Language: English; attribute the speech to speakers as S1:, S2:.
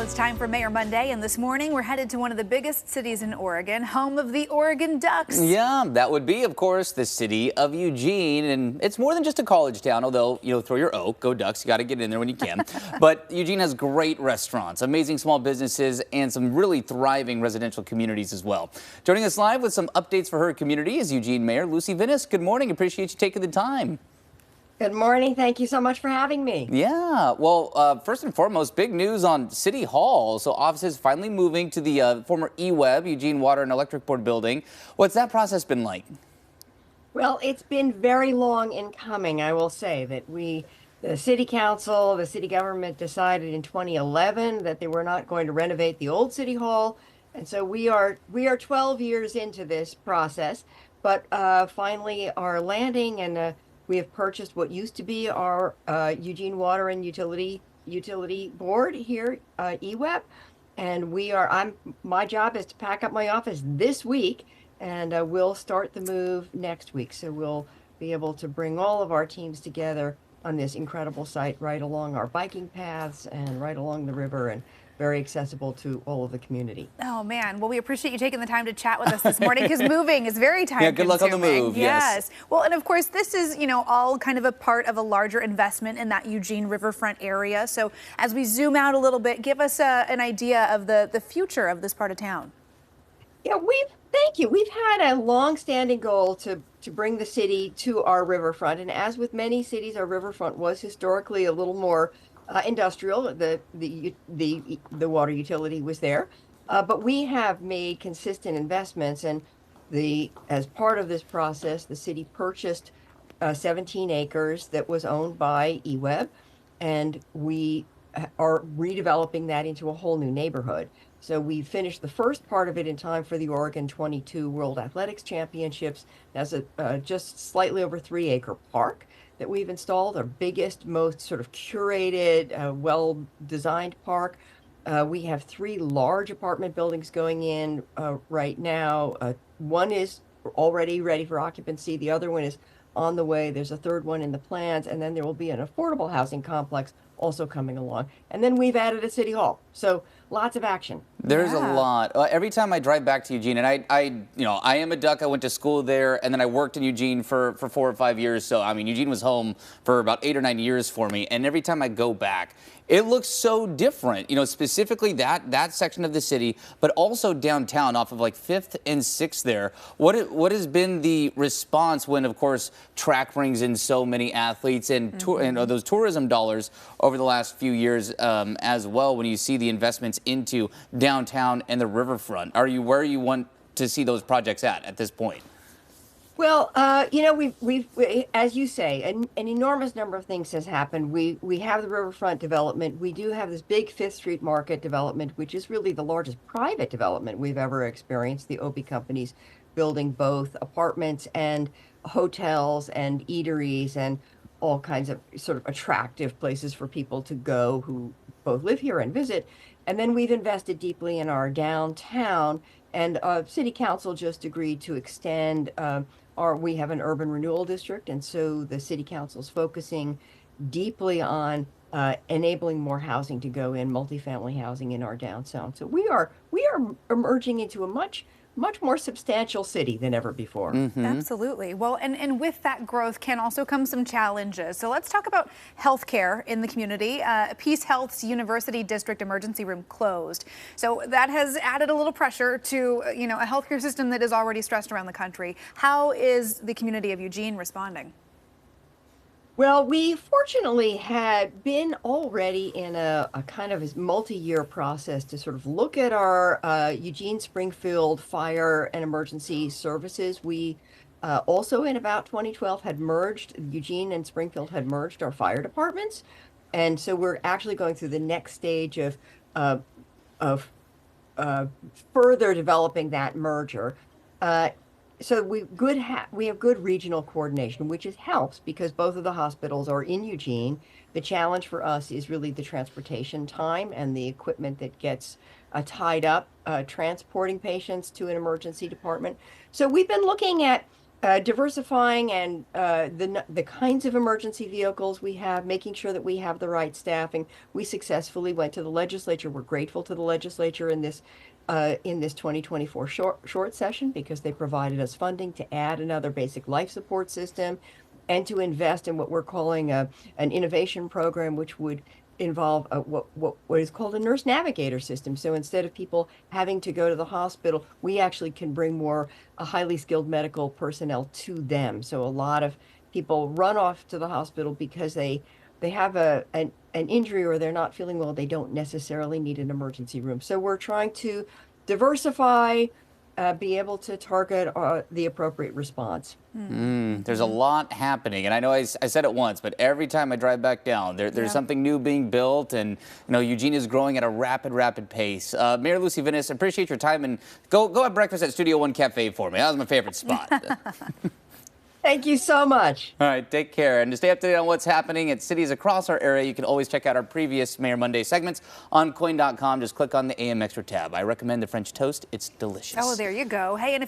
S1: it's time for Mayor Monday, and this morning we're headed to one of the biggest cities in Oregon, home of the Oregon Ducks.
S2: Yeah, that would be, of course, the city of Eugene, and it's more than just a college town, although, throw your oak, go Ducks, you got to get in there when you can. But Eugene has great restaurants, amazing small businesses, and some really thriving residential communities as well. Joining us live with some updates for her community is Eugene Mayor Lucy Vinnis. Good morning, appreciate you taking the time.
S3: Good morning. Thank you so much for having me.
S2: Yeah, well, first and foremost, big news on City Hall. So offices finally moving to the former EWEB, Eugene Water and Electric Board building. What's that process been like?
S3: Well, it's been very long in coming. I will say that the city council, the city government decided in 2011 that they were not going to renovate the old City Hall. And so we are 12 years into this process, but finally our landing, and we have purchased what used to be our Eugene Water and Utility Board here, EWEB, and my job is to pack up my office this week, and we'll start the move next week. So we'll be able to bring all of our teams together on this incredible site right along our biking paths and right along the river, and very accessible to all of the community.
S1: Oh man, well, we appreciate you taking the time to chat with us this morning, because moving is very time consuming.
S2: Yeah, good luck on the move.
S1: Yes. Well, and of course this is, all kind of a part of a larger investment in that Eugene Riverfront area. So as we zoom out a little bit, give us an idea of the future of this part of town.
S3: Yeah, thank you. We've had a long-standing goal to bring the city to our riverfront, and as with many cities, our riverfront was historically a little more industrial. The water utility was there, but we have made consistent investments, and as part of this process, the city purchased 17 acres that was owned by EWEB, and we are redeveloping that into a whole new neighborhood. So we finished the first part of it in time for the Oregon 22 World Athletics Championships. That's a just slightly over 3-acre park that we've installed, our biggest, most sort of curated, well-designed park. We have 3 large apartment buildings going in right now. One is already ready for occupancy. The other one is on the way. There's a third one in the plans, and then there will be an affordable housing complex also coming along. And then we've added a city hall. So lots of action.
S2: There's a lot. Every time I drive back to Eugene, and I am a Duck. I went to school there, and then I worked in Eugene for 4 or 5 years. So, I mean, Eugene was home for about 8 or 9 years for me. And every time I go back, it looks so different, specifically that section of the city, but also downtown off of like 5th and 6th there. What has been the response when, of course, track brings in so many athletes and, and those tourism dollars over the last few years as well, when you see the investments into downtown and the riverfront? Are you where you want to see those projects at this point?
S3: Well, we've as you say, an enormous number of things has happened. We have the riverfront development. We do have this big 5th Street Market development, which is really the largest private development we've ever experienced. The Obie companies building both apartments and hotels and eateries and all kinds of sort of attractive places for people to go who both live here and visit. And then we've invested deeply in our downtown, and City Council just agreed to extend we have an urban renewal district, and so the City Council is focusing deeply on enabling more housing to go in, multifamily housing in our downtown. So we are emerging into a much more substantial city than ever before.
S1: Absolutely. Well, and with that growth can also come some challenges. So let's talk about healthcare in the community. Peace Health's University District Emergency Room closed. So that has added a little pressure to, a healthcare system that is already stressed around the country. How is the community of Eugene responding?
S3: Well, we fortunately had been already in a kind of multi-year process to sort of look at our Eugene Springfield Fire and Emergency Services. We also in about 2012 had merged, Eugene and Springfield had merged our fire departments. And so we're actually going through the next stage of further developing that merger. So we have good regional coordination, which helps because both of the hospitals are in Eugene. The challenge for us is really the transportation time and the equipment that gets tied up transporting patients to an emergency department. So we've been looking at Diversifying and the kinds of emergency vehicles we have, making sure that we have the right staffing. We successfully went to the legislature. We're grateful to the legislature in this 2024 short session because they provided us funding to add another basic life support system and to invest in what we're calling an innovation program, which would involve what is called a nurse navigator system. So instead of people having to go to the hospital, we actually can bring more highly skilled medical personnel to them. So a lot of people run off to the hospital because they have an injury or they're not feeling well. They don't necessarily need an emergency room. So we're trying to diversify, be able to target the appropriate response.
S2: There's a lot happening, and I know I said it once, but every time I drive back down, there's something new being built, and Eugene is growing at a rapid pace. Mayor Lucy Vinis, appreciate your time, and go have breakfast at Studio One Cafe for me. That was my favorite spot.
S3: Thank you so much.
S2: All right, take care. And to stay up to date on what's happening at cities across our area, you can always check out our previous Mayor Monday segments on KOIN.com. Just click on the AM Extra tab. I recommend the French toast. It's delicious.
S1: Oh, there you go. Hey, and if you